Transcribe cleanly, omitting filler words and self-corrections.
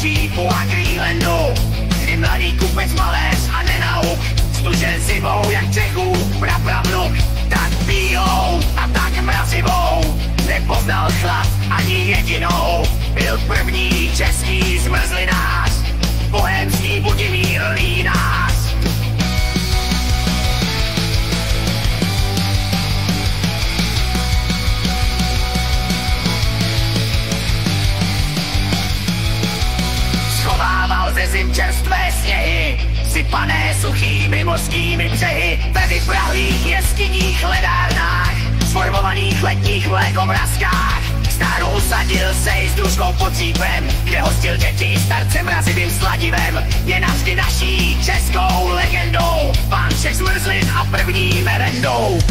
Řípu a Greenlandu, kdy mladý kupec maléř a nenauk stužil zimou jak Čechů prapravnuk. Tak bílou a tak mrazivou nepoznal chlad ani jedinou. Byl první český zmrzlinář, bohemský Budimír Línář. Schovával ze zim čerstvé sněhy, sypané suchými mořskými břehy. Tady v prahlých jeskyních ledárnách, sformovaných letních mlékomrazkách. Starou sadil sej s družkou pod cípem, kde hostil děti starce mrazivým sladivem. Je navždy naší českou legendou, pán všech zmrzlin a první merendou.